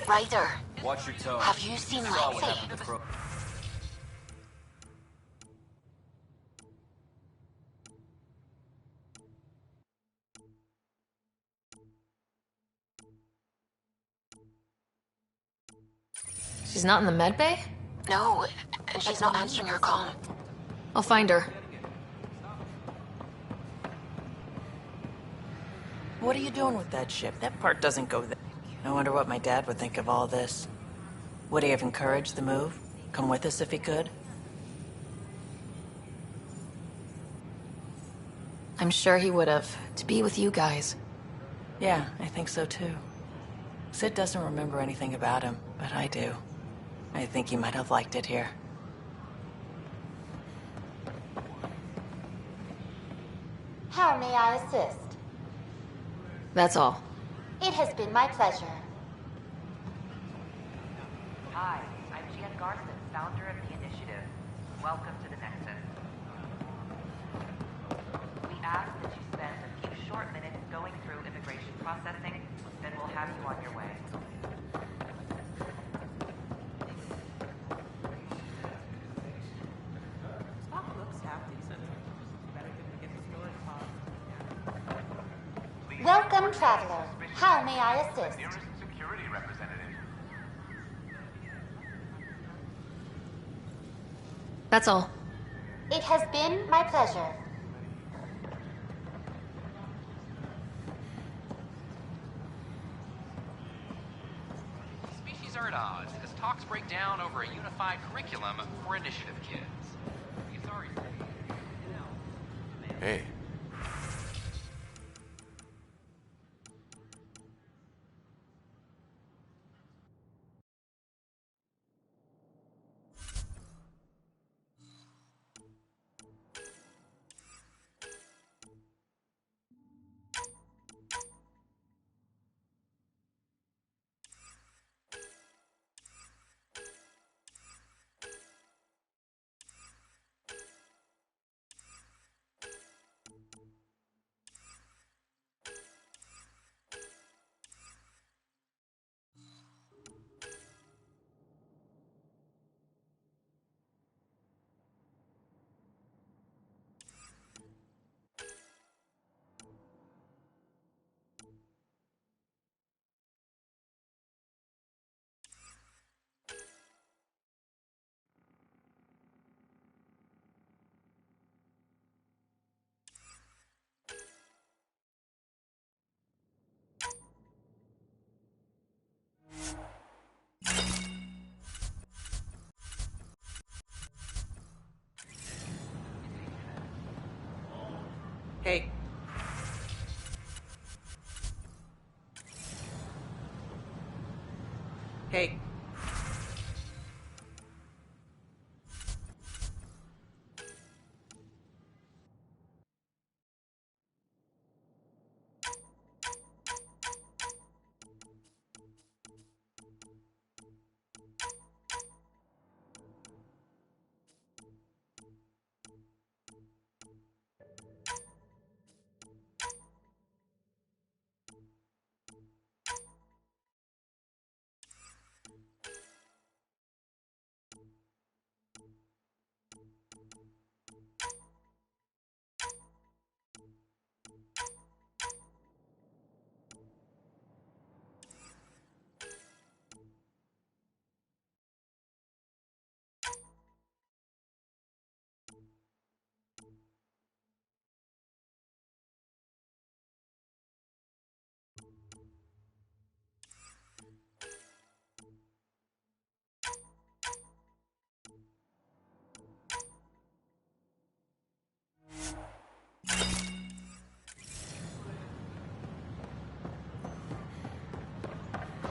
Ryder, Watch your tone. have you seen Saw what Lexi? happened to Pro- She's not in the med bay? No, and she's not answering her call. I'll find her. What are you doing with that ship? That part doesn't go there. I wonder what my dad would think of all this. Would he have encouraged the move? Come with us if he could? I'm sure he would have. To be with you guys. Yeah, I think so too. Sid doesn't remember anything about him, but I do. I think he might have liked it here. How may I assist? That's all. It has been my pleasure. Hi, I'm Jan Garson, founder of the initiative. Welcome to the Nexus. We ask that you spend a few short minutes going through immigration processing, then we'll have you on your way. Stock looks half decent. Better than get the storage pod. Welcome, traveler. How may I assist? Nearest security representative. That's all. It has been my pleasure. Species are at odds as talks break down over a unified curriculum for initiative kids. The authorities. Hey. Hey. Hey.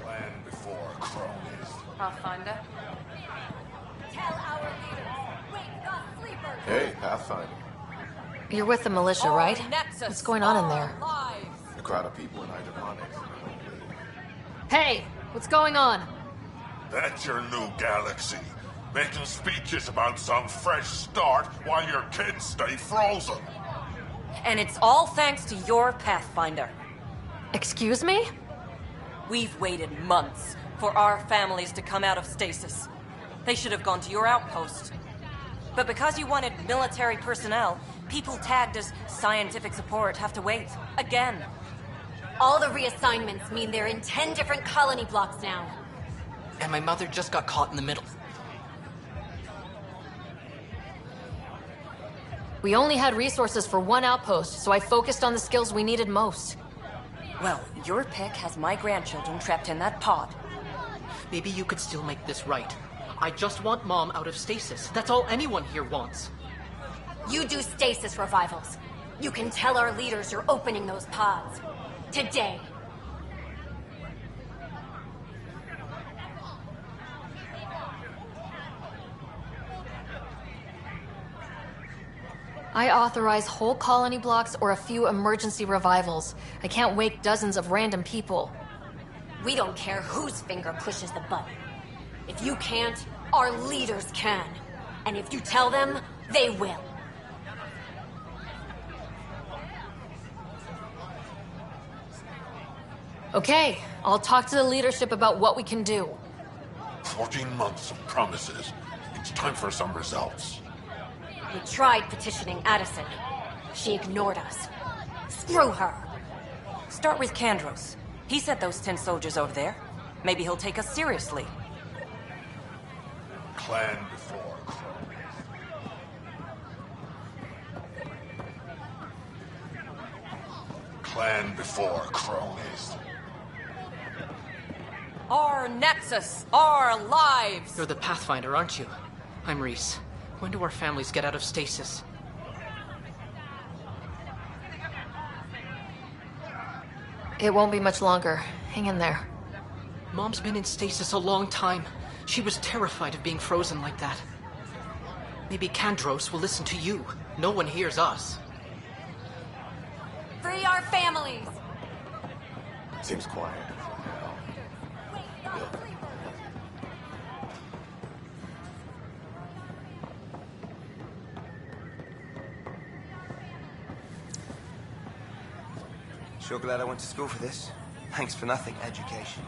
Land before cronies. Pathfinder? Hey, Pathfinder. You're with the militia, right? What's going on in there? A crowd of people in hydroponics. Hey! What's going on? That's your new galaxy. Making speeches about some fresh start while your kids stay frozen. And it's all thanks to your Pathfinder. Excuse me? We've waited months for our families to come out of stasis. They should have gone to your outpost. But because you wanted military personnel, people tagged as scientific support have to wait. Again. All the reassignments mean they're in 10 different colony blocks now. And my mother just got caught in the middle. We only had resources for one outpost, so I focused on the skills we needed most. Well, your pick has my grandchildren trapped in that pod. Maybe you could still make this right. I just want Mom out of stasis. That's all anyone here wants. You do stasis revivals. You can tell our leaders you're opening those pods. Today. I authorize whole colony blocks or a few emergency revivals. I can't wake dozens of random people. We don't care whose finger pushes the button. If you can't, our leaders can. And if you tell them, they will. Okay, I'll talk to the leadership about what we can do. 14 months of promises. It's time for some results. We tried petitioning Addison. She ignored us. Screw her. Start with Kandros. He sent those 10 soldiers over there. Maybe he'll take us seriously. Clan before cronies. Clan before cronies. Our Nexus, our lives! You're the Pathfinder, aren't you? I'm Reese. When do our families get out of stasis? It won't be much longer. Hang in there. Mom's been in stasis a long time. She was terrified of being frozen like that. Maybe Kandros will listen to you. No one hears us. Free our families! Seems quiet. Sure glad I went to school for this. Thanks for nothing, education.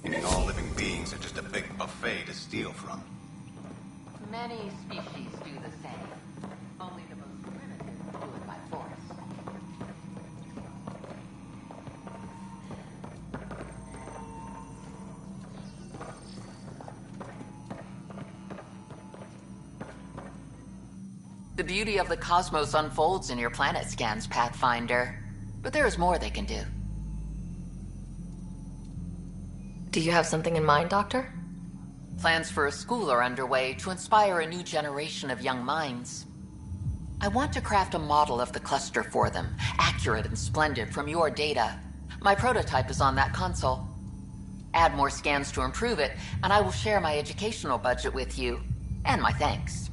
Meaning all living beings are just a big buffet to steal from. Many species do the same. Only the most primitive do it by force. The beauty of the cosmos unfolds in your planet scans, Pathfinder. But there is more they can do. Do you have something in mind, Doctor? Plans for a school are underway to inspire a new generation of young minds. I want to craft a model of the cluster for them, accurate and splendid from your data. My prototype is on that console. Add more scans to improve it, and I will share my educational budget with you, and my thanks.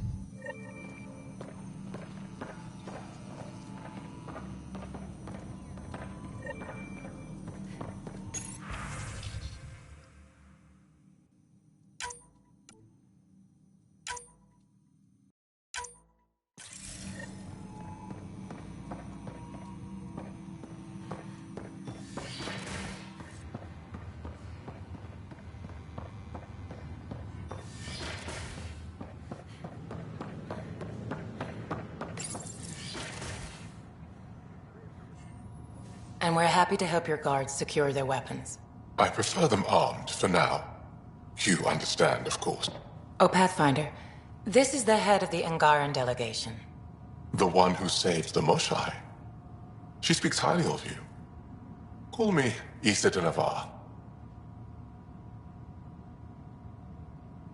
And we're happy to help your guards secure their weapons. I prefer them armed for now. You understand, of course. Oh, Pathfinder, this is the head of the Angaran delegation. The one who saved the Moshai. She speaks highly of you. Call me Issa de Navarre.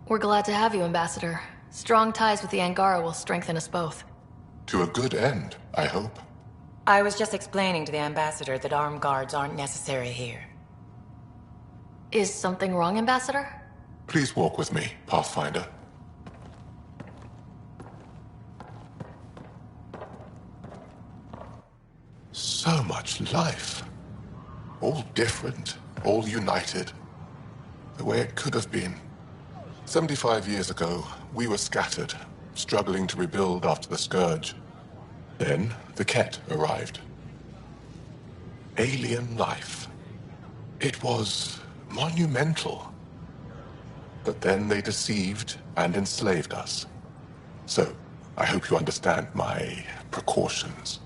We're glad to have you, Ambassador. Strong ties with the Angara will strengthen us both. To a good end, I hope. I was just explaining to the Ambassador that armed guards aren't necessary here. Is something wrong, Ambassador? Please walk with me, Pathfinder. So much life. All different, all united. The way it could have been. 75 years ago, we were scattered, struggling to rebuild after the Scourge. Then, the Ket arrived. Alien life. It was monumental. But then they deceived and enslaved us. So, I hope you understand my precautions.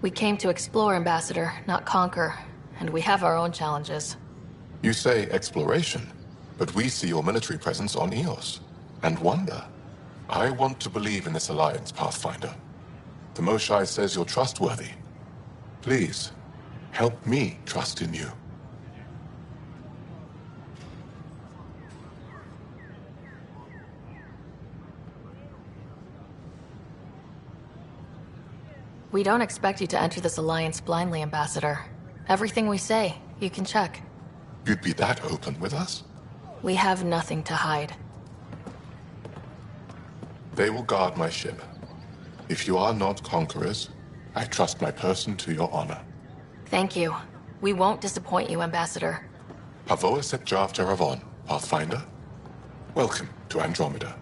We came to explore, Ambassador, not conquer. And we have our own challenges. You say exploration, but we see your military presence on Eos, and wonder. I want to believe in this alliance, Pathfinder. The Moshae says you're trustworthy. Please, help me trust in you. We don't expect you to enter this alliance blindly, Ambassador. Everything we say, you can check. You'd be that open with us? We have nothing to hide. They will guard my ship. If you are not conquerors, I trust my person to your honor. Thank you. We won't disappoint you, Ambassador. Pavoa set Jav Teravon, Pathfinder. Welcome to Andromeda.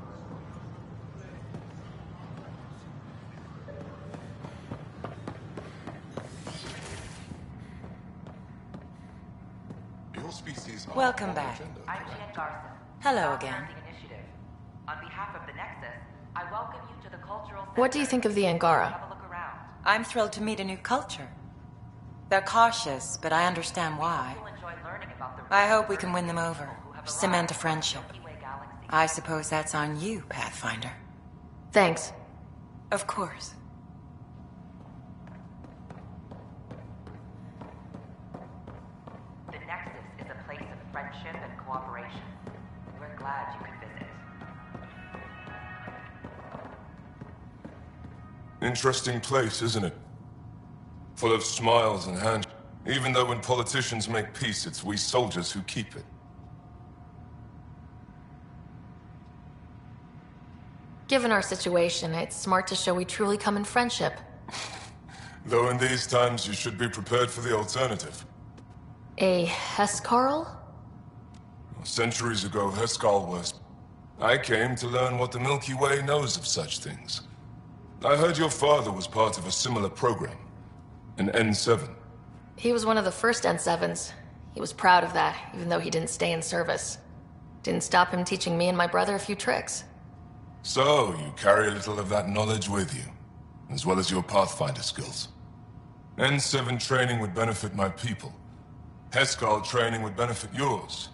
Your species are Welcome back. I'm Jan Garson. Hello again. Initiative. On behalf of the Nexus, I welcome you to the Cultural Center. What do you think of the Angara? Have a look around. I'm thrilled to meet a new culture. They're cautious, but I understand why. You'll enjoy learning about the I hope we can win them over. Cement a friendship. Milky Way galaxy. I suppose that's on you, Pathfinder. Thanks. Of course. The Nexus is a place of friendship and cooperation. We're glad you could visit. Interesting place, isn't it? Full of smiles and handshakes. Even though when politicians make peace, it's we soldiers who keep it. Given our situation, it's smart to show we truly come in friendship. Though in these times, you should be prepared for the alternative. A Hescarl? Centuries ago, Heskal was... I came to learn what the Milky Way knows of such things. I heard your father was part of a similar program. An N7. He was one of the first N7s. He was proud of that, even though he didn't stay in service. Didn't stop him teaching me and my brother a few tricks. So, you carry a little of that knowledge with you, as well as your Pathfinder skills. N7 training would benefit my people. Heskal training would benefit yours.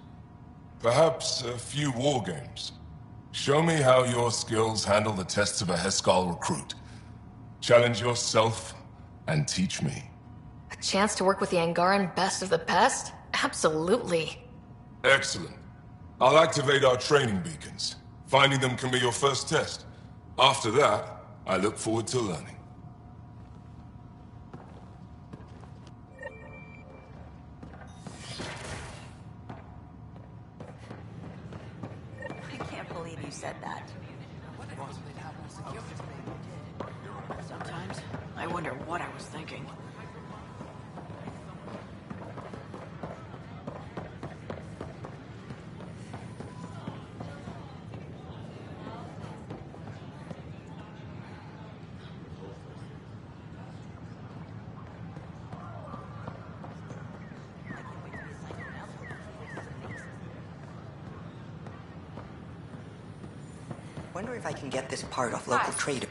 Perhaps a few war games. Show me how your skills handle the tests of a Heskal recruit. Challenge yourself, and teach me. A chance to work with the Angaran best of the best? Absolutely. Excellent. I'll activate our training beacons. Finding them can be your first test. After that, I look forward to learning. I can't believe you said that. Sometimes, I wonder what I was thinking. Wonder if I can get this part off local trader.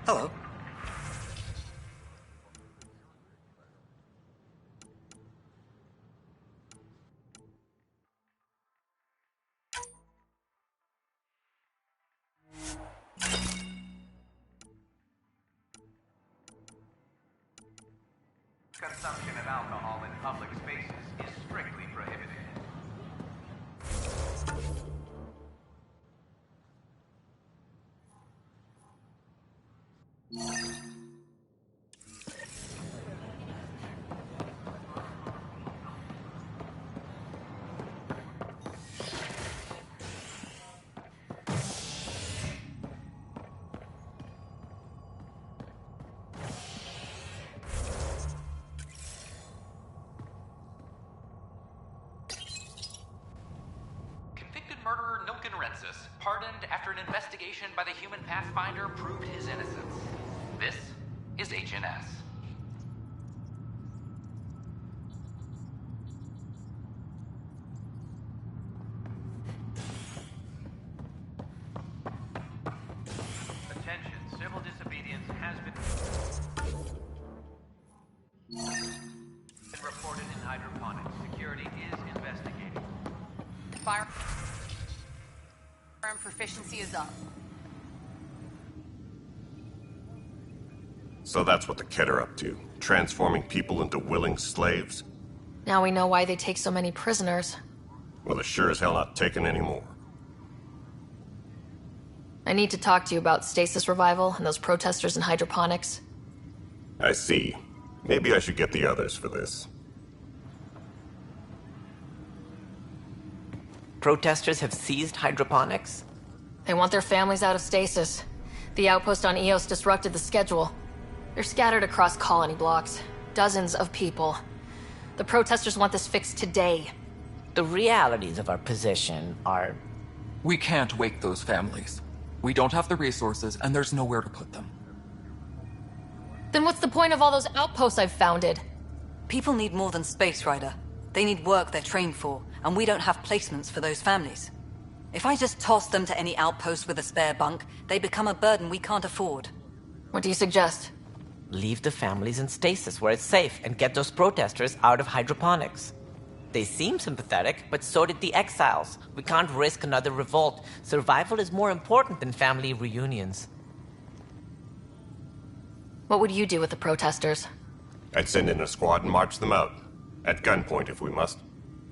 Hello. Consumption of alcohol in public spaces is strictly prohibited. Murderer Nilken Rensis, pardoned after an investigation by the human Pathfinder proved his innocence. This is HNS. Attention, civil disobedience has been reported in hydroponics. Security is investigating. Firearm proficiency is up. So that's what the Kett are up to, transforming people into willing slaves? Now we know why they take so many prisoners. Well, they're sure as hell not taking any more. I need to talk to you about stasis revival and those protesters in hydroponics. I see. Maybe I should get the others for this. Protesters have seized hydroponics? They want their families out of stasis. The outpost on Eos disrupted the schedule. They're scattered across colony blocks. Dozens of people. The protesters want this fixed today. The realities of our position are... We can't wake those families. We don't have the resources, and there's nowhere to put them. Then what's the point of all those outposts I've founded? People need more than space, Ryder. They need work they're trained for, and we don't have placements for those families. If I just toss them to any outpost with a spare bunk, they become a burden we can't afford. What do you suggest? Leave the families in stasis where it's safe and get those protesters out of hydroponics. They seem sympathetic, but so did the exiles. We can't risk another revolt. Survival is more important than family reunions. What would you do with the protesters? I'd send in a squad and march them out. At gunpoint if we must.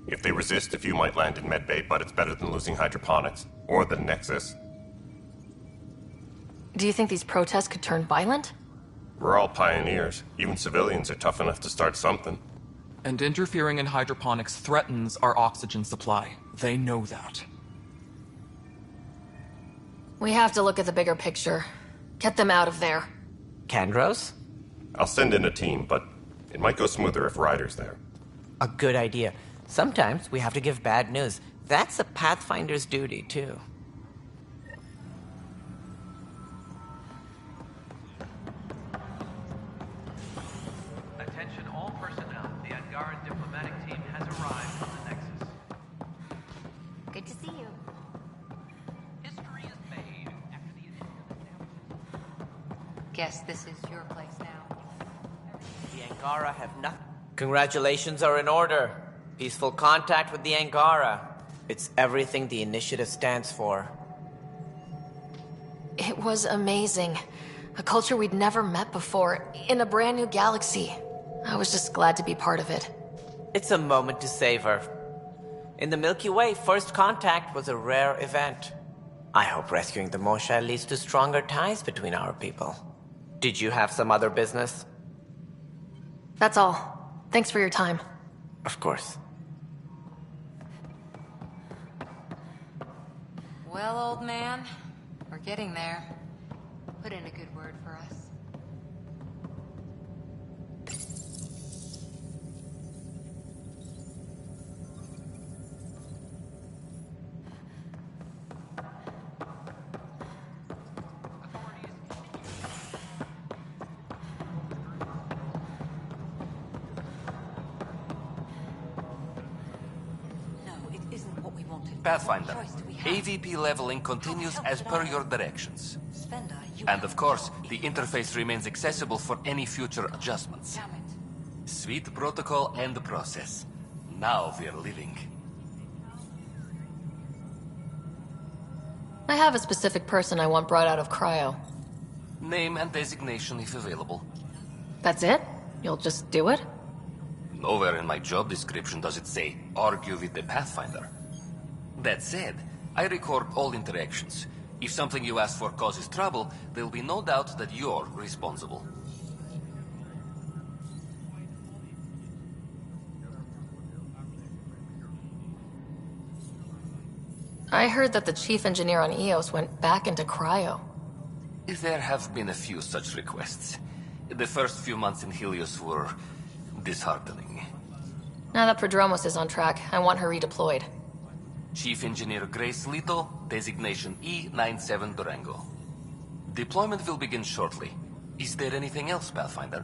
If they resist, a few might land in medbay, but it's better than losing hydroponics. Or the Nexus. Do you think these protests could turn violent? We're all pioneers. Even civilians are tough enough to start something. And interfering in hydroponics threatens our oxygen supply. They know that. We have to look at the bigger picture. Get them out of there. Kandros? I'll send in a team, but it might go smoother if Ryder's there. A good idea. Sometimes we have to give bad news. That's a Pathfinder's duty, too. Attention all personnel. The Angaran diplomatic team has arrived on the Nexus. Good to see you. History is made after the... Guess this is your place now. The Angara have nothing. Congratulations are in order. Peaceful contact with the Angara. It's everything the initiative stands for. It was amazing. A culture we'd never met before, in a brand new galaxy. I was just glad to be part of it. It's a moment to savor. In the Milky Way, first contact was a rare event. I hope rescuing the Moshae leads to stronger ties between our people. Did you have some other business? That's all. Thanks for your time. Of course. Well, old man, we're getting there. Put in a good word for us. Pathfinder, AVP leveling continues as per your directions. And of course, the interface remains accessible for any future adjustments. Sweet protocol and process. Now we're living. I have a specific person I want brought out of cryo. Name and designation if available. That's it? You'll just do it? Nowhere in my job description does it say, argue with the Pathfinder. That said, I record all interactions. If something you ask for causes trouble, there'll be no doubt that you're responsible. I heard that the chief engineer on EOS went back into cryo. There have been a few such requests. The first few months in Helios were disheartening. Now that Prodromos is on track, I want her redeployed. Chief Engineer Grace Lito, designation E97 Durango. Deployment will begin shortly. Is there anything else, Pathfinder?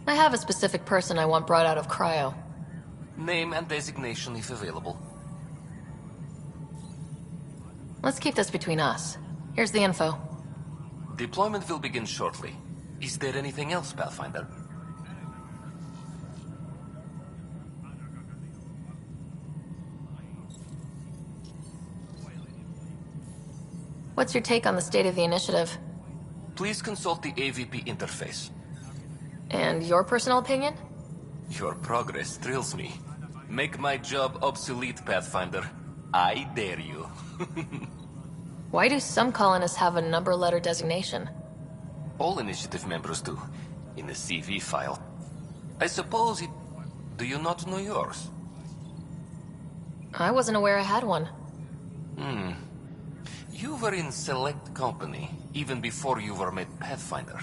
I have a specific person I want brought out of cryo. Name and designation if available. Let's keep this between us. Here's the info. Deployment will begin shortly. Is there anything else, Pathfinder? What's your take on the state of the initiative? Please consult the AVP interface. And your personal opinion? Your progress thrills me. Make my job obsolete, Pathfinder. I dare you. Why do some colonists have a number letter designation? All initiative members do. In the CV file. I suppose it... Do you not know yours? I wasn't aware I had one. You were in select company, even before you were made Pathfinder.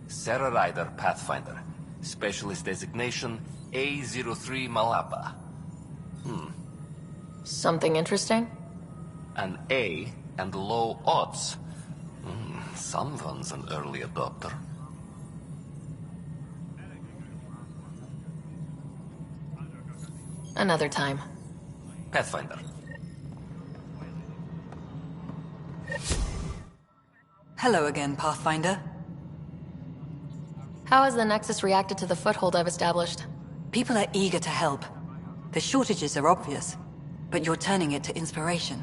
Sarah Ryder, Pathfinder. Specialist designation, A03 Malapa. Something interesting? An A and low odds. Someone's an early adopter. Another time. Pathfinder. Hello again, Pathfinder. How has the Nexus reacted to the foothold I've established? People are eager to help. The shortages are obvious, but you're turning it to inspiration.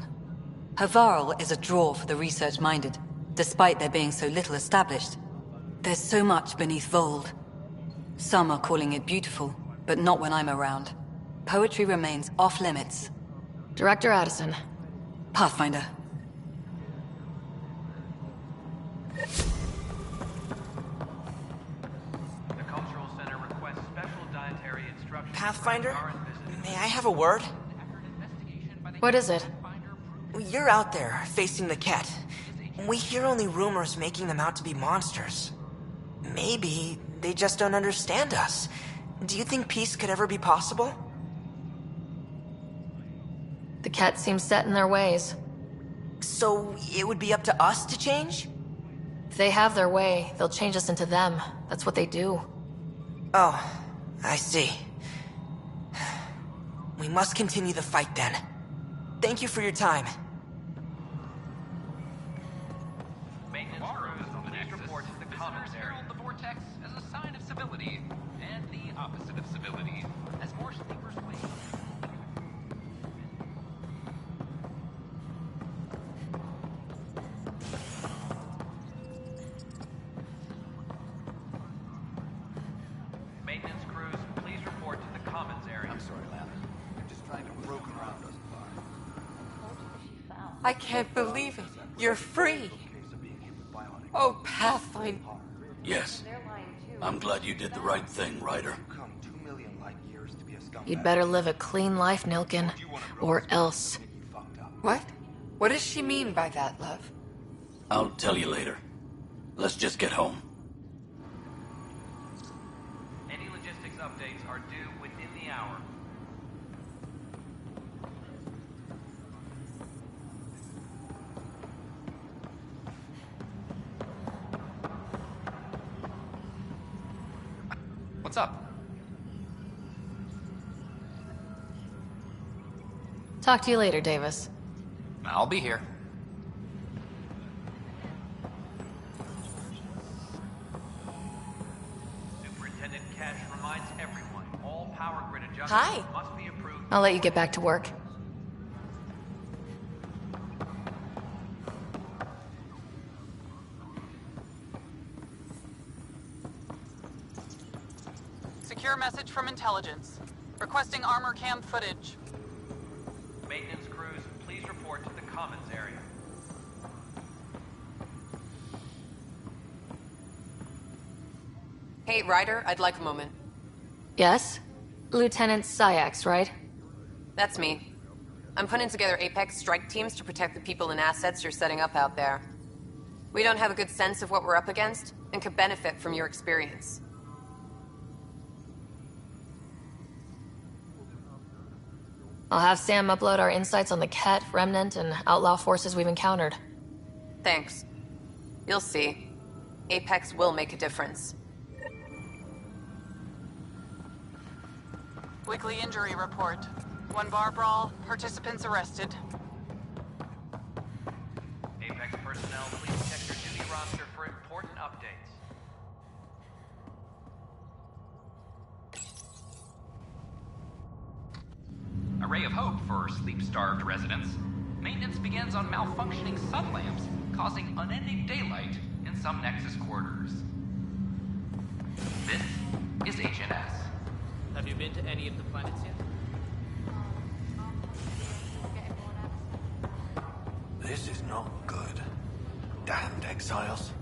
Havarl is a draw for the research-minded, despite there being so little established. There's so much beneath Vold. Some are calling it beautiful, but not when I'm around. Poetry remains off-limits. Director Addison. Pathfinder. The Cultural Center requests special dietary instructions. Pathfinder? May I have a word? What is it? You're out there, facing the Ket. We hear only rumors making them out to be monsters. Maybe they just don't understand us. Do you think peace could ever be possible? The Ket seems set in their ways. So it would be up to us to change? If they have their way, they'll change us into them. That's what they do. Oh, I see. We must continue the fight then. Thank you for your time. Maintenance crews, please report to the commons area. Herald the vortex as a sign of civility, and the opposite of civility, as more sleepers wake. Maintenance crews, please report to the commons area. I'm sorry, Lab. I'm just trying to broken around us. I can't believe it. You're free. Oh, Pathfinder. Yes. I'm glad you did the right thing, Ryder. You'd better live a clean life, Nilkin. Or else. What? What does she mean by that, love? I'll tell you later. Let's just get home. Any logistics updates are due within the hour. What's up? Talk to you later, Davis. I'll be here. Superintendent Cash reminds everyone all power grid adjustments must be approved. I'll let you get back to work. Secure message from intelligence. Requesting armor cam footage. Maintenance crews, please report to the commons area. Hey, Ryder, I'd like a moment. Yes? Lieutenant Syax, right? That's me. I'm putting together Apex strike teams to protect the people and assets you're setting up out there. We don't have a good sense of what we're up against, and could benefit from your experience. I'll have Sam upload our insights on the Ket, Remnant, and outlaw forces we've encountered. Thanks. You'll see. Apex will make a difference. Weekly injury report. 1 bar brawl, participants arrested. Apex personnel, please check your duty roster for important updates. A ray of hope for sleep-starved residents. Maintenance begins on malfunctioning sun lamps, causing unending daylight in some Nexus quarters. This is HNS. Have you been to any of the planets yet? This is not good. Damned exiles.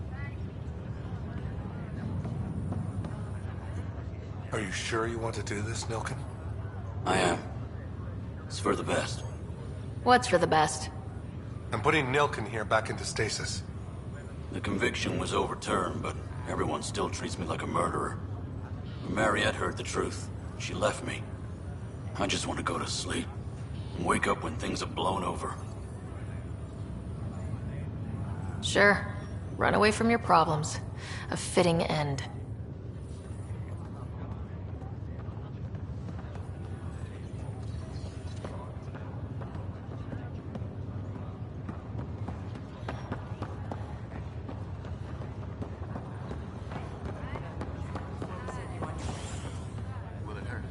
Are you sure you want to do this, Nilkin? I am. It's for the best. What's for the best? I'm putting Nilkin here back into stasis. The conviction was overturned, but everyone still treats me like a murderer. When Mariette heard the truth, she left me. I just want to go to sleep and wake up when things have blown over. Sure. Run away from your problems. A fitting end. Will it hurt?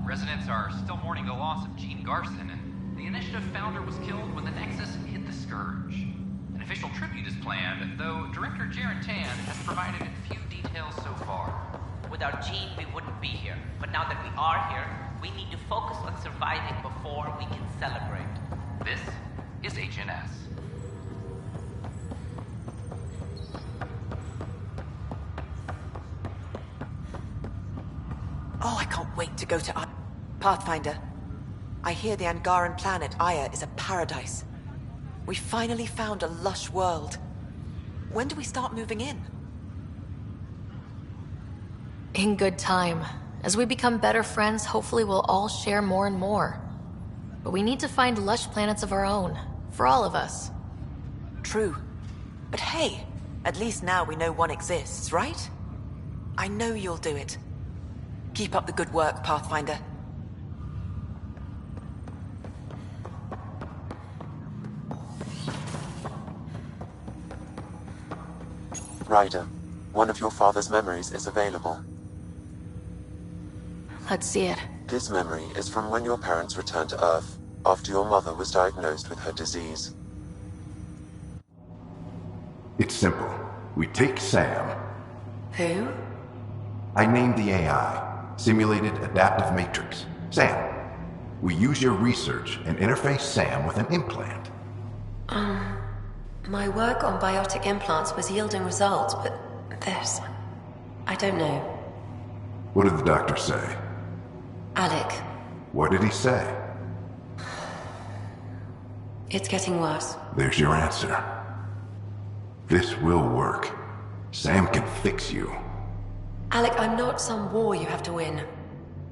Residents are still mourning the loss of Gene Garson, and the Initiative founder was killed when the Nexus hit the Scourge. An official tribute is planned, though Director Jaren Tan has provided few details so far. Without Gene, we wouldn't be here. But now that we are here, we need to focus on surviving before we can celebrate. This is HNS. Oh, I can't wait to go to Pathfinder. I hear the Angaran planet, Aya, is a paradise. We finally found a lush world. When do we start moving in? In good time. As we become better friends, hopefully we'll all share more and more. But we need to find lush planets of our own. For all of us. True. But hey, at least now we know one exists, right? I know you'll do it. Keep up the good work, Pathfinder. Ryder, one of your father's memories is available. Let's see it. This memory is from when your parents returned to Earth, after your mother was diagnosed with her disease. It's simple. We take Sam. Who? I named the AI Simulated Adaptive Matrix. Sam. We use your research and interface Sam with an implant. My work on biotic implants was yielding results, but this... I don't know. What did the doctor say? Alec, What did he say? it's getting worse. There's your answer. This will work. Sam can fix you. Alec, I'm not some war you have to win.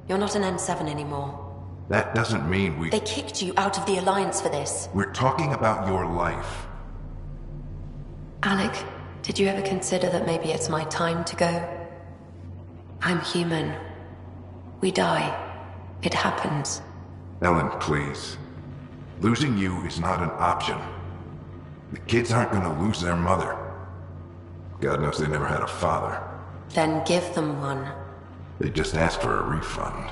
You're not an N7 anymore. That doesn't mean we... They kicked you out of the Alliance for this. We're talking about your life. Alec, did you ever consider that maybe it's my time to go? I'm human. We die. It happens. Ellen, please. Losing you is not an option. The kids aren't gonna lose their mother. God knows they never had a father. Then give them one. They just asked for a refund.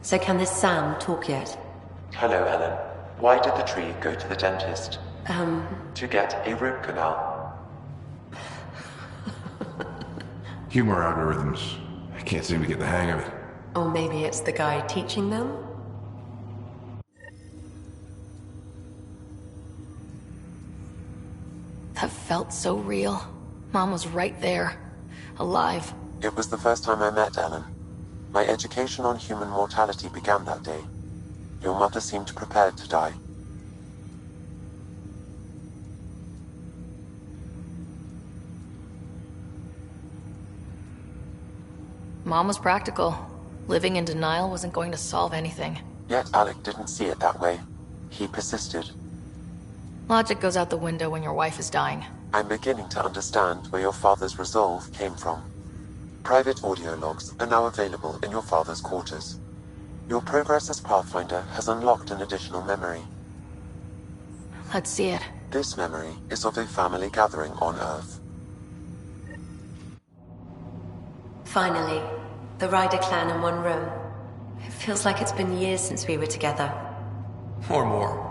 So can this Sam talk yet? Hello, Ellen. Why did the tree go to the dentist? To get a root canal. Humor algorithms. I can't seem to get the hang of it. Or maybe it's the guy teaching them? That felt so real. Mom was right there. Alive. It was the first time I met Ellen. My education on human mortality began that day. Your mother seemed prepared to die. Mom was practical. Living in denial wasn't going to solve anything. Yet Alec didn't see it that way. He persisted. Logic goes out the window when your wife is dying. I'm beginning to understand where your father's resolve came from. Private audio logs are now available in your father's quarters. Your progress as Pathfinder has unlocked an additional memory. Let's see it. This memory is of a family gathering on Earth. Finally, the Ryder clan in one room. It feels like it's been years since we were together. Or more.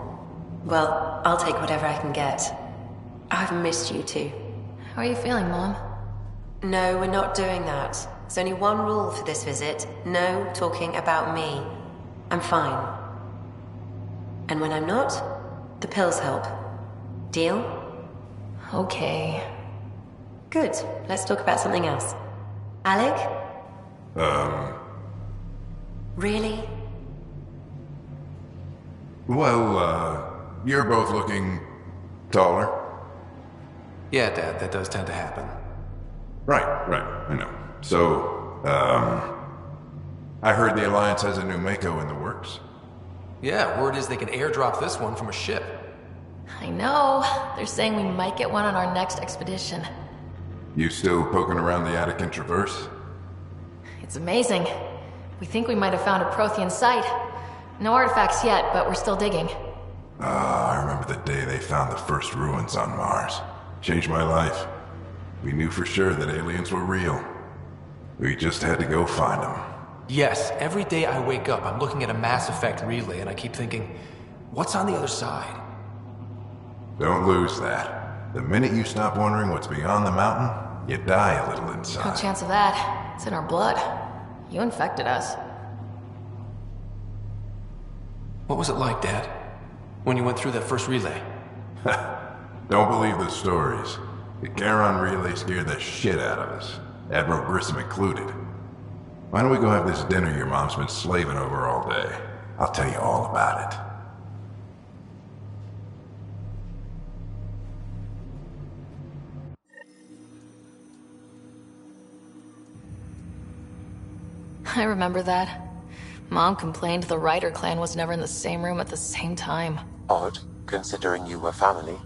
Well, I'll take whatever I can get. I've missed you too. How are you feeling, Mom? No, we're not doing that. There's only one rule for this visit. No talking about me. I'm fine. And when I'm not, the pills help. Deal? Okay. Good. Let's talk about something else. Alec? Really? Well, you're both looking taller. Yeah, Dad, that does tend to happen. Right, I know. So, I heard the Alliance has a new Mako in the works. Yeah, word is they can airdrop this one from a ship. I know. They're saying we might get one on our next expedition. You still poking around the Attican Traverse? It's amazing. We think we might have found a Prothean site. No artifacts yet, but we're still digging. I remember the day they found the first ruins on Mars. Changed my life. We knew for sure that aliens were real. We just had to go find them. Yes, every day I wake up, I'm looking at a Mass Effect relay and I keep thinking, what's on the other side? Don't lose that. The minute you stop wondering what's beyond the mountain, you die a little inside. No chance of that. It's in our blood. You infected us. What was it like, Dad? When you went through that first relay? Don't believe the stories. The Charon relay scared the shit out of us. Admiral Grissom included. Why don't we go have this dinner your mom's been slaving over all day? I'll tell you all about it. I remember that. Mom complained the Ryder clan was never in the same room at the same time. Odd, considering you were family.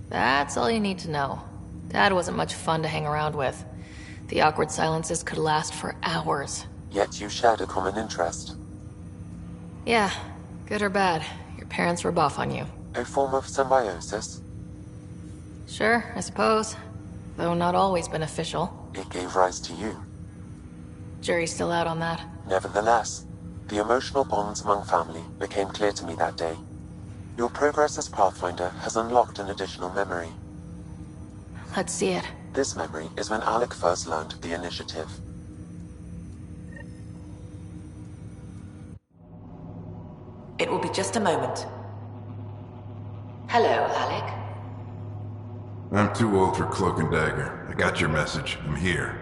That's all you need to know. Dad wasn't much fun to hang around with. The awkward silences could last for hours. Yet you shared a common interest. Yeah, good or bad, your parents were buff on you. A form of symbiosis? Sure, I suppose. Though not always beneficial. It gave rise to you. Jury's still out on that. Nevertheless, the emotional bonds among family became clear to me that day. Your progress as Pathfinder has unlocked an additional memory. Let's see it. This memory is when Alec first learned the initiative. It will be just a moment. Hello, Alec. I'm too old for cloak and dagger. I got your message. I'm here.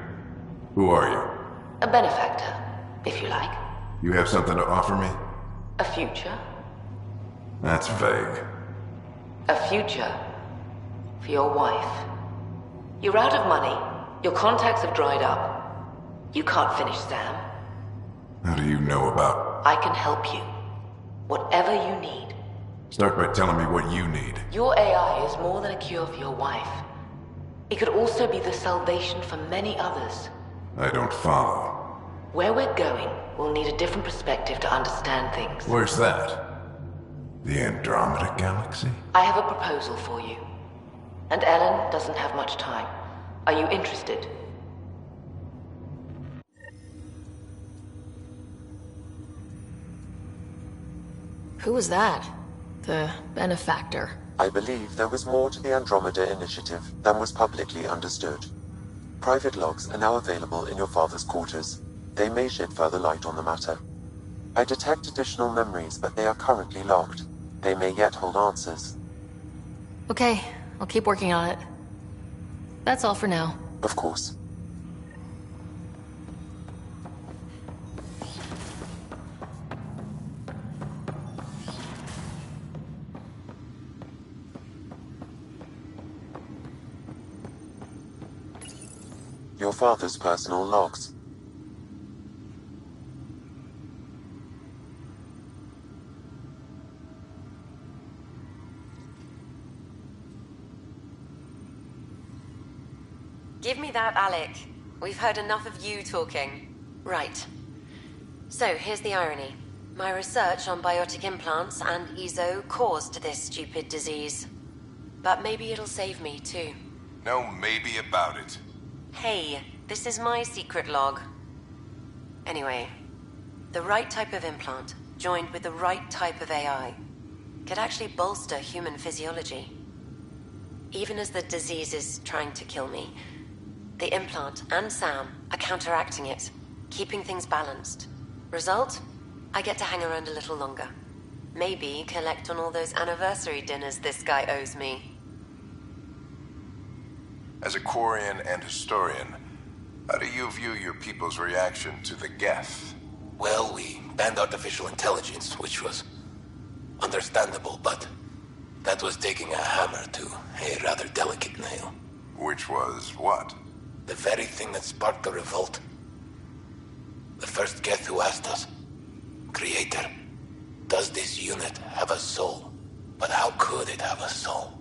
Who are you? A benefactor, if you like. You have something to offer me? A future. That's vague. A future for your wife. You're out of money. Your contacts have dried up. You can't finish Sam. How do you know about... I can help you. Whatever you need. Start by telling me what you need. Your AI is more than a cure for your wife. It could also be the salvation for many others. I don't follow. Where we're going, we'll need a different perspective to understand things. Where's that? The Andromeda Galaxy? I have a proposal for you. And Ellen doesn't have much time. Are you interested? Who was that? The benefactor. I believe there was more to the Andromeda initiative than was publicly understood. Private logs are now available in your father's quarters. They may shed further light on the matter. I detect additional memories, but they are currently logged. They may yet hold answers. Okay, I'll keep working on it. That's all for now. Of course. Your father's personal logs. Give me that, Alec. We've heard enough of you talking. Right. So, here's the irony. My research on biotic implants and EZO caused this stupid disease. But maybe it'll save me, too. No maybe about it. Hey, this is my secret log. Anyway, the right type of implant, joined with the right type of AI, could actually bolster human physiology. Even as the disease is trying to kill me, the implant and Sam are counteracting it, keeping things balanced. Result? I get to hang around a little longer. Maybe collect on all those anniversary dinners this guy owes me. As a Quarian and historian, how do you view your people's reaction to the Geth? Well, we banned artificial intelligence, which was understandable, but that was taking a hammer to a rather delicate nail. Which was what? The very thing that sparked the revolt. The first Geth who asked us, Creator, does this unit have a soul? But how could it have a soul?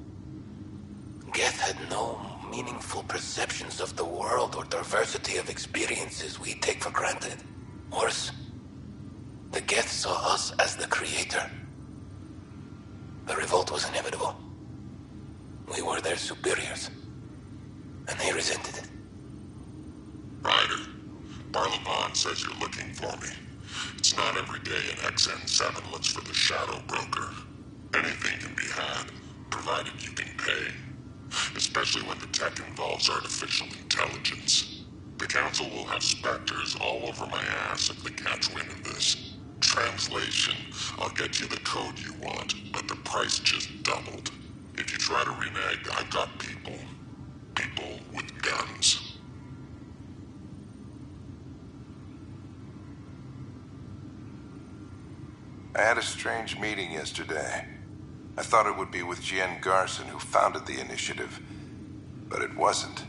Geth had no meaningful perceptions of the world or diversity of experiences we take for granted. Worse, the Geth saw us as the Creator. The revolt was inevitable. We were their superiors, and they resented it. Ryder, Barlaban says you're looking for me. It's not every day an XN7 looks for the Shadow Broker. Anything can be had, provided you can pay. Especially when the tech involves artificial intelligence. The Council will have specters all over my ass if they catch wind of this. Translation, I'll get you the code you want, but the price just doubled. If you try to renege, I've got people. People with guns. I had a strange meeting yesterday. I thought it would be with Jien Garson, who founded the initiative, but it wasn't.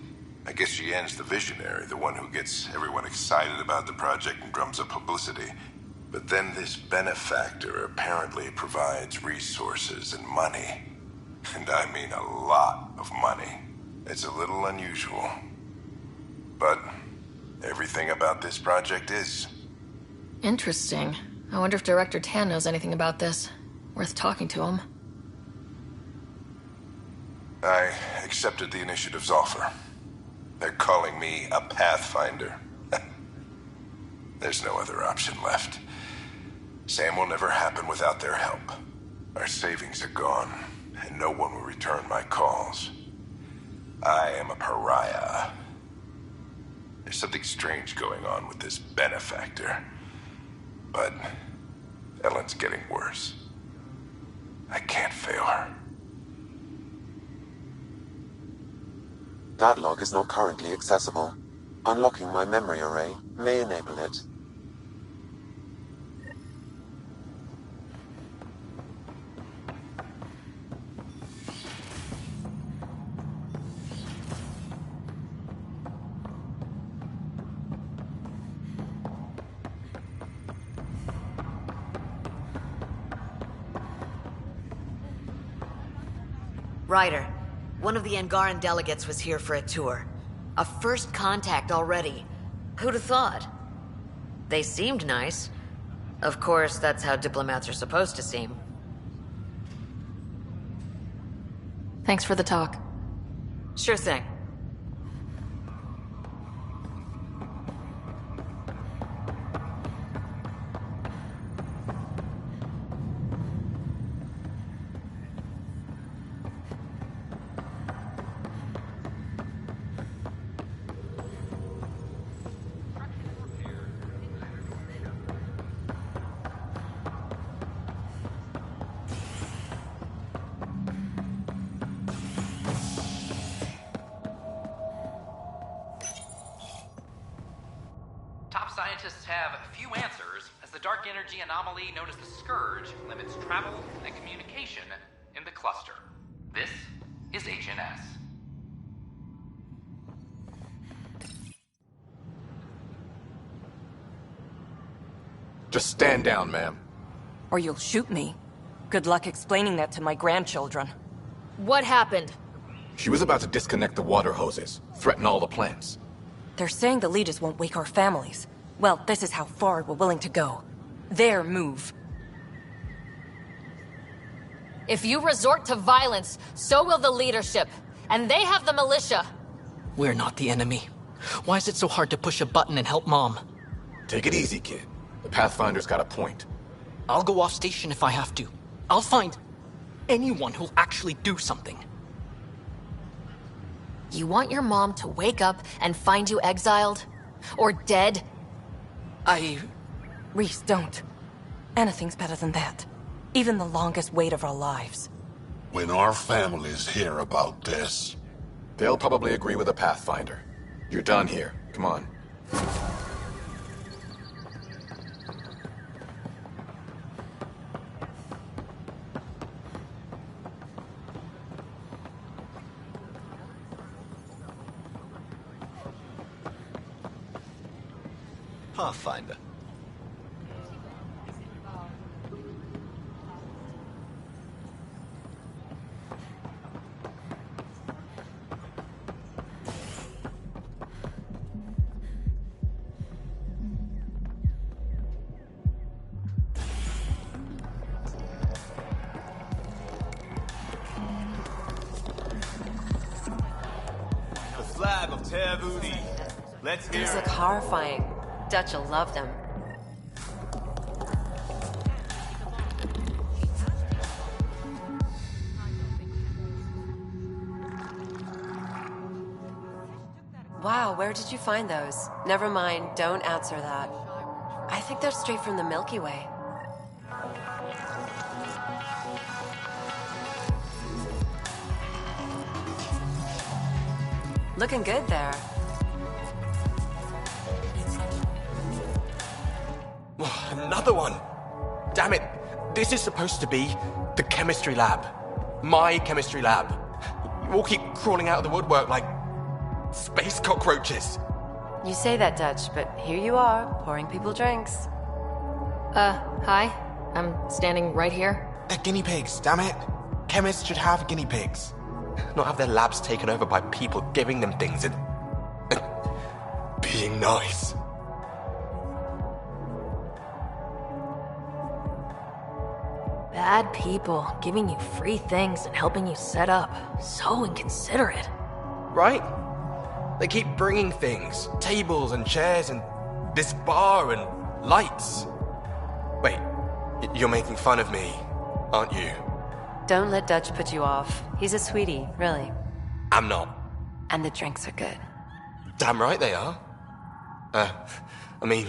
I guess Jien's the visionary, the one who gets everyone excited about the project and drums up publicity. But then this benefactor apparently provides resources and money. And I mean a lot of money. It's a little unusual. But everything about this project is. Interesting. I wonder if Director Tan knows anything about this. Worth talking to him. I accepted the initiative's offer. They're calling me a Pathfinder. There's no other option left. Sam will never happen without their help. Our savings are gone, and no one will return my calls. I am a pariah. There's something strange going on with this benefactor. But Ellen's getting worse. I can't fail her. That log is not currently accessible. Unlocking my memory array may enable it. Ryder, one of the Angaran delegates was here for a tour. A first contact already. Who'd have thought? They seemed nice. Of course, that's how diplomats are supposed to seem. Thanks for the talk. Sure thing. Scientists have few answers, as the dark energy anomaly known as the Scourge limits travel and communication in the cluster. This is HNS. Just stand down, ma'am. Or you'll shoot me. Good luck explaining that to my grandchildren. What happened? She was about to disconnect the water hoses, threaten all the plants. They're saying the leaders won't wake our families. Well, this is how far we're willing to go. Their move. If you resort to violence, so will the leadership. And they have the militia. We're not the enemy. Why is it so hard to push a button and help Mom? Take it easy, kid. The Pathfinder's got a point. I'll go off station if I have to. I'll find anyone who'll actually do something. You want your mom to wake up and find you exiled? Or dead? Reese, don't. Anything's better than that. Even the longest wait of our lives. When our families hear about this... They'll probably agree with the Pathfinder. You're done here. Come on. Pathfinder. The flag of Tervudi. Let's hear These it. look horrifying. Dutch will love them. Wow, where did you find those? Never mind, don't answer that. I think they're straight from the Milky Way. Looking good there. Another one! Damn it! This is supposed to be the chemistry lab. My chemistry lab. You all keep crawling out of the woodwork like space cockroaches. You say that, Dutch, but here you are, pouring people drinks. Hi. I'm standing right here. They're guinea pigs, damn it. Chemists should have guinea pigs. Not have their labs taken over by people giving them things and being nice. Bad people giving you free things and helping you set up. So inconsiderate. Right? They keep bringing things. Tables and chairs and this bar and lights. Wait, you're making fun of me, aren't you? Don't let Dutch put you off. He's a sweetie, really. I'm not. And the drinks are good. Damn right they are. I mean...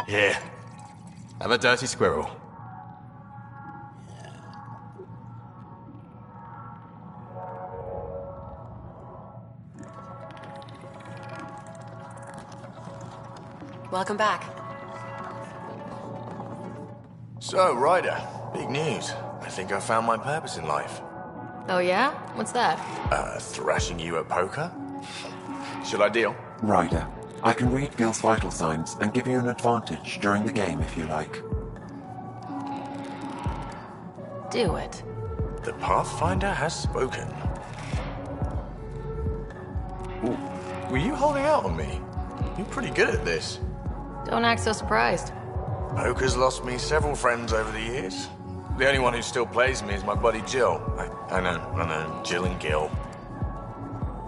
Here. Have a dirty squirrel. Welcome back. So, Ryder, big news. I think I found my purpose in life. Oh yeah? What's that? Thrashing you at poker? Should I deal? Ryder, I can read Gil's vital signs and give you an advantage during the game if you like. Do it. The Pathfinder has spoken. Ooh, were you holding out on me? You're pretty good at this. Don't act so surprised. Poker's lost me several friends over the years. The only one who still plays me is my buddy Jill. I know, Jill and Gil.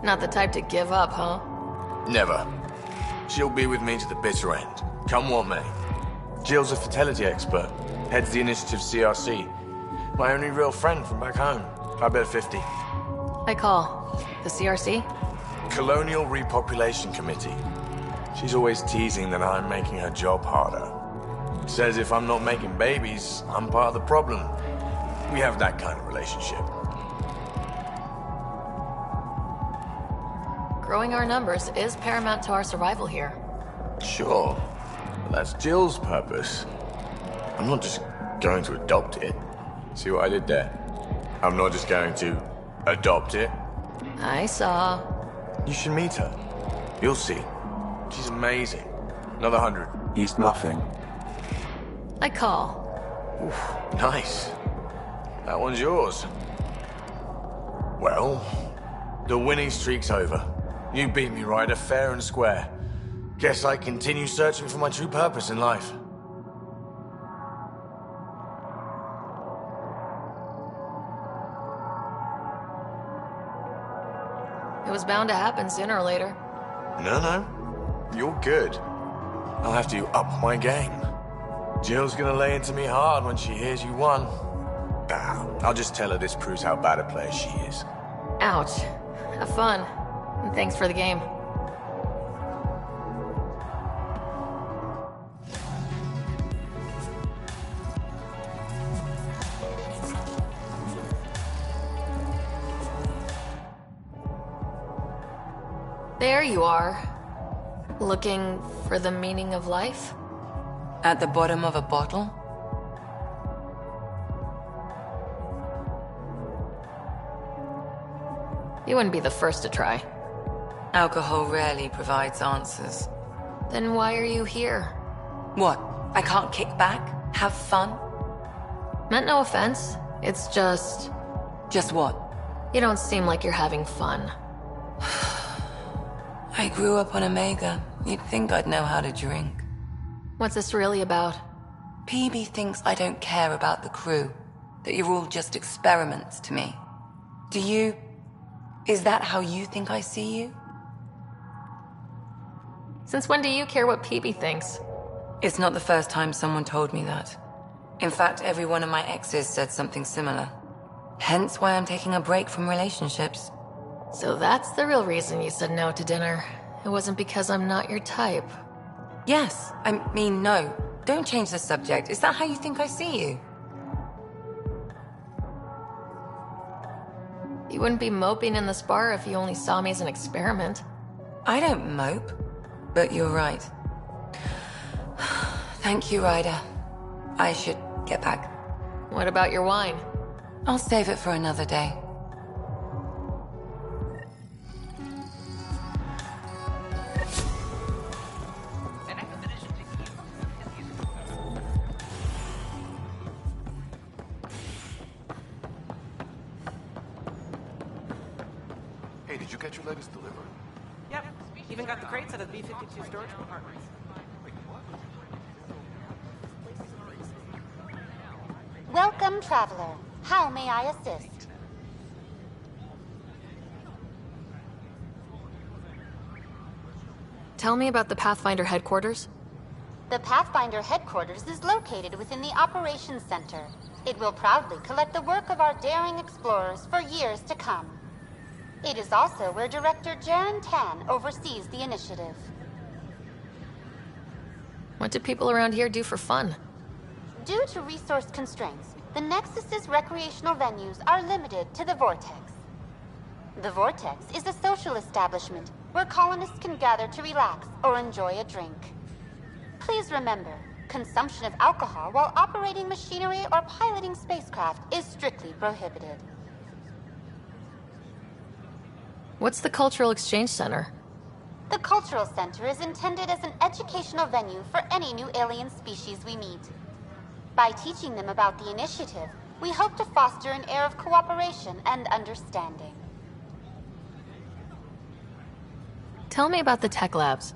Not the type to give up, huh? Never. She'll be with me to the bitter end, come what may. Jill's a fertility expert, heads the initiative CRC. My only real friend from back home. I bet 50. I call. The CRC? Colonial Repopulation Committee. She's always teasing that I'm making her job harder. Says if I'm not making babies, I'm part of the problem. We have that kind of relationship. Growing our numbers is paramount to our survival here. Sure. But that's Jill's purpose. I'm not just going to adopt it. See what I did there? I'm not just going to adopt it. I saw. You should meet her. You'll see. She's amazing. Another 100. He's bluffing. I call. Oof, nice. That one's yours. Well, the winning streak's over. You beat me, Ryder, fair and square. Guess I continue searching for my true purpose in life. It was bound to happen sooner or later. No. You're good. I'll have to up my game. Jill's gonna lay into me hard when she hears you won. I'll just tell her this proves how bad a player she is. Ouch. Have fun. And thanks for the game. There you are. Looking for the meaning of life? At the bottom of a bottle? You wouldn't be the first to try. Alcohol rarely provides answers. Then why are you here? What? I can't kick back? Have fun? Meant no offense. It's just... Just what? You don't seem like you're having fun. I grew up on Omega. You'd think I'd know how to drink. What's this really about? PB thinks I don't care about the crew. That you're all just experiments to me. Do you... Is that how you think I see you? Since when do you care what PB thinks? It's not the first time someone told me that. In fact, every one of my exes said something similar. Hence why I'm taking a break from relationships. So that's the real reason you said no to dinner. It wasn't because I'm not your type. Yes. I mean, no. Don't change the subject. Is that how you think I see you? You wouldn't be moping in this bar if you only saw me as an experiment. I don't mope. But you're right. Thank you, Ryder. I should get back. What about your wine? I'll save it for another day. Hey, did you get your latest delivery? Yep. Even got the crates out of the B-52 storage compartments. Welcome, traveler. How may I assist? Tell me about the Pathfinder headquarters. The Pathfinder headquarters is located within the Operations Center. It will proudly collect the work of our daring explorers for years to come. It is also where Director Jaren Tan oversees the initiative. What do people around here do for fun? Due to resource constraints, the Nexus's recreational venues are limited to the Vortex. The Vortex is a social establishment where colonists can gather to relax or enjoy a drink. Please remember, consumption of alcohol while operating machinery or piloting spacecraft is strictly prohibited. What's the Cultural Exchange Center? The Cultural Center is intended as an educational venue for any new alien species we meet. By teaching them about the initiative, We hope to foster an air of cooperation and understanding. Tell me about the tech labs.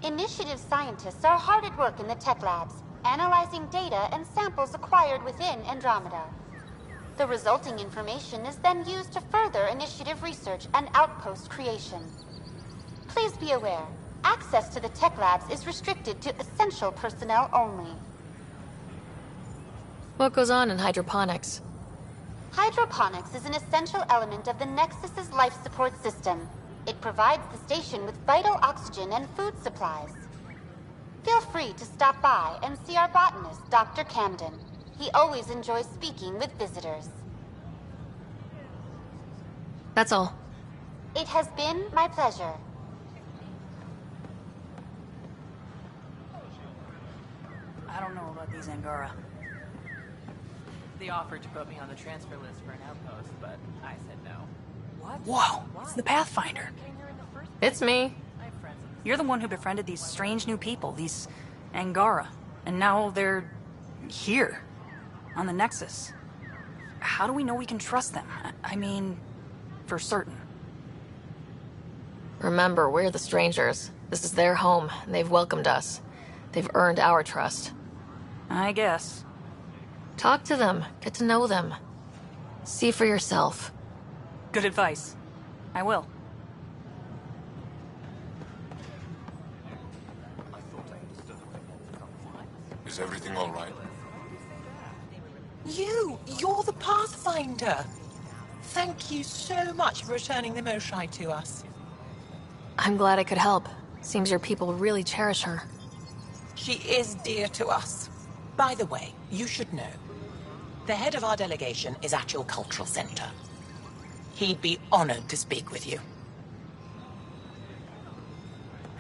Initiative scientists are hard at work in the tech labs, analyzing data and samples acquired within Andromeda. The resulting information is then used to further initiative research and outpost creation. Please be aware, access to the tech labs is restricted to essential personnel only. What goes on in hydroponics? Hydroponics is an essential element of the Nexus's life support system. It provides the station with vital oxygen and food supplies. Feel free to stop by and see our botanist, Dr. Camden. He always enjoys speaking with visitors. That's all. It has been my pleasure. I don't know about these Angara. They offered to put me on the transfer list for an outpost, but I said no. What? Whoa, it's the Pathfinder. It's me. You're the one who befriended these strange new people, these Angara. And now they're here, on the Nexus. How do we know we can trust them? I mean, for certain. Remember, we're the strangers. This is their home, and they've welcomed us. They've earned our trust. I guess. Talk to them. Get to know them. See for yourself. Good advice. I will. Is everything all right? You're the Pathfinder. Thank you so much for returning the Moshai to us. I'm glad I could help. Seems your people really cherish her. She is dear to us. By the way, you should know. The head of our delegation is at your cultural center. He'd be honored to speak with you.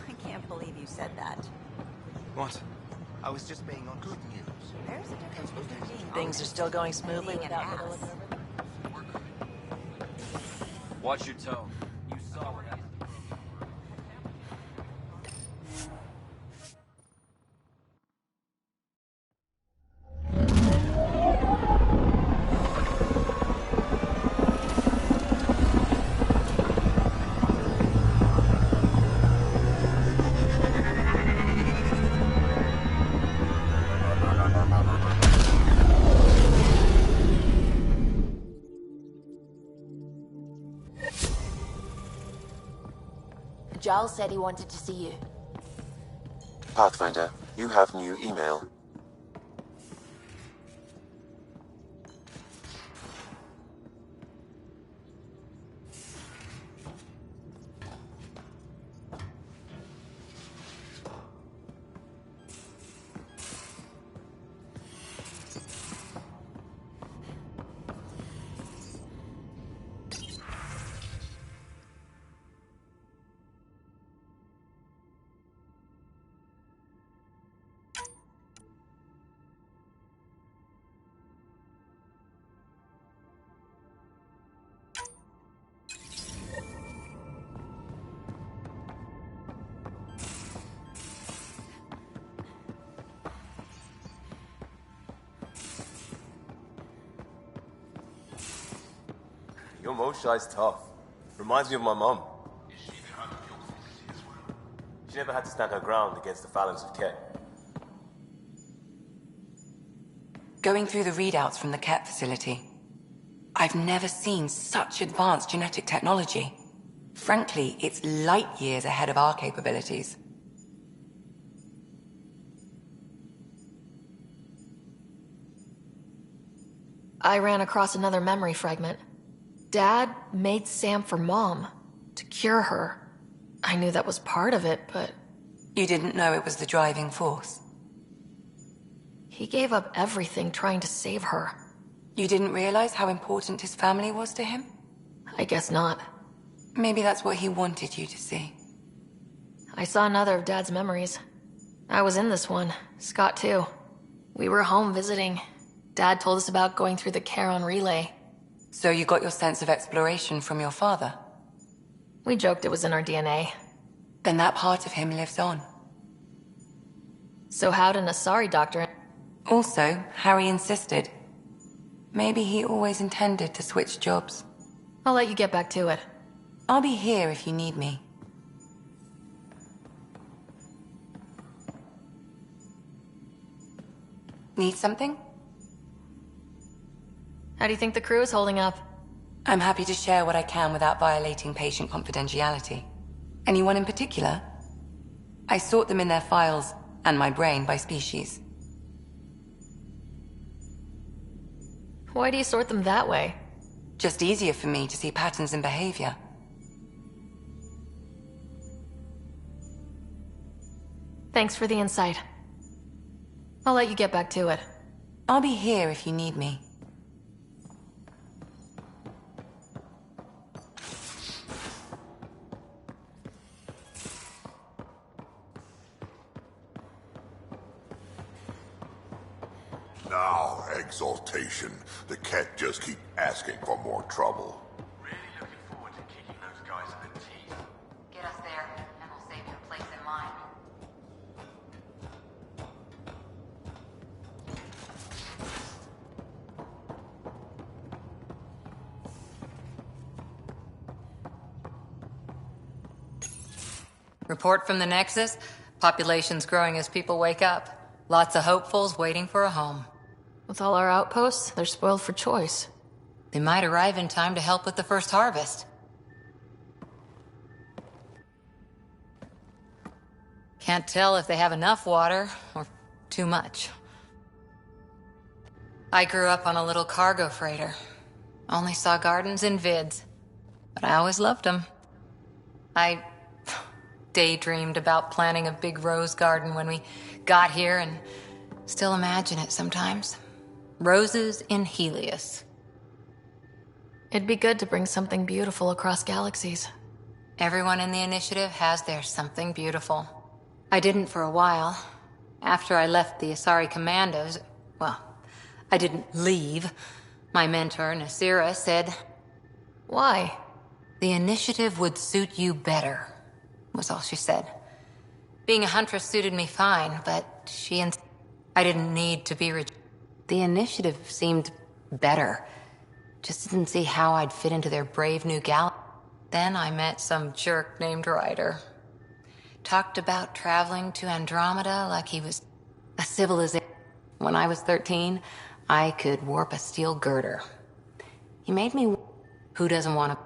I can't believe you said that. What? I was just being on good news. There's a difference between being Things are still going smoothly without me to look over. Watch your tone. You saw what happened. Giles said he wanted to see you. Pathfinder, you have new email. Your Moshai's tough. Reminds me of my mom. She never had to stand her ground against the phalanx of Ket. Going through the readouts from the Ket facility, I've never seen such advanced genetic technology. Frankly, it's light years ahead of our capabilities. I ran across another memory fragment. Dad made Sam for Mom, to cure her. I knew that was part of it, but... You didn't know it was the driving force? He gave up everything trying to save her. You didn't realize how important his family was to him? I guess not. Maybe that's what he wanted you to see. I saw another of Dad's memories. I was in this one. Scott too. We were home visiting. Dad told us about going through the Charon relay. So you got your sense of exploration from your father? We joked it was in our DNA. Then that part of him lives on. So how'd an Asari doctor... Also, Harry insisted. Maybe he always intended to switch jobs. I'll let you get back to it. I'll be here if you need me. Need something? How do you think the crew is holding up? I'm happy to share what I can without violating patient confidentiality. Anyone in particular? I sort them in their files, and my brain by species. Why do you sort them that way? Just easier for me to see patterns in behavior. Thanks for the insight. I'll let you get back to it. I'll be here if you need me. Now, exaltation. The Ket just keep asking for more trouble. Really looking forward to kicking those guys in the teeth. Get us there, and we'll save you a place in line. Report from the Nexus. Population's growing as people wake up. Lots of hopefuls waiting for a home. With all our outposts, they're spoiled for choice. They might arrive in time to help with the first harvest. Can't tell if they have enough water or too much. I grew up on a little cargo freighter. Only saw gardens in vids, but I always loved them. I daydreamed about planting a big rose garden when we got here and still imagine it sometimes. Roses in Helios. It'd be good to bring something beautiful across galaxies. Everyone in the initiative has their something beautiful. I didn't for a while. After I left the Asari Commandos, well, I didn't leave. My mentor, Nasira, said, "Why?" "The initiative would suit you better," was all she said. Being a huntress suited me fine, but I didn't need to be The initiative seemed better. Just didn't see how I'd fit into their brave new galaxy. Then I met some jerk named Ryder. Talked about traveling to Andromeda like he was a civilization. When I was 13, I could warp a steel girder. He made me... Who doesn't want to...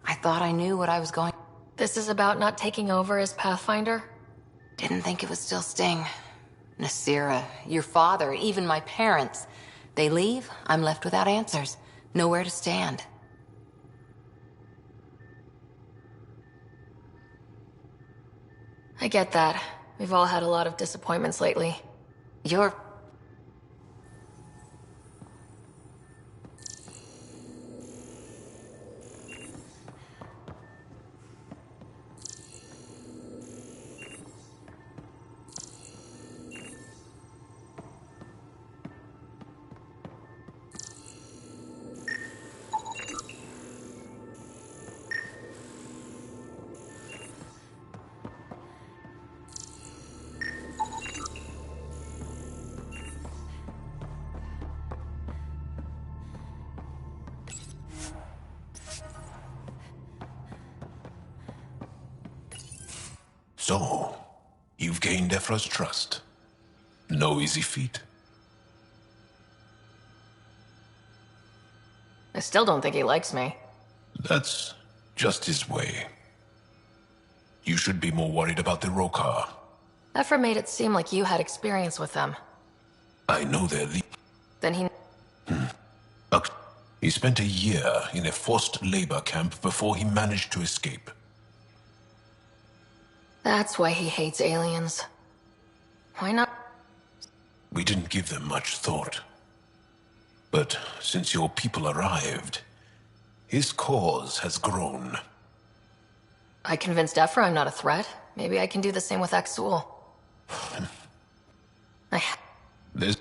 I thought I knew what I was going... This is about not taking over as Pathfinder? Didn't think it would still sting. Nasira, your father, even my parents. They leave, I'm left without answers. Nowhere to stand. I get that. We've all had a lot of disappointments lately. You're... So, you've gained Ephra's trust. No easy feat. I still don't think he likes me. That's just his way. You should be more worried about the Rokar. Ephra made it seem like you had experience with them. I know their Then he... He spent a year in a forced labor camp before he managed to escape. That's why he hates aliens. Why not? We didn't give them much thought. But since your people arrived, his cause has grown. I convinced Ephra I'm not a threat. Maybe I can do the same with Axul. There's...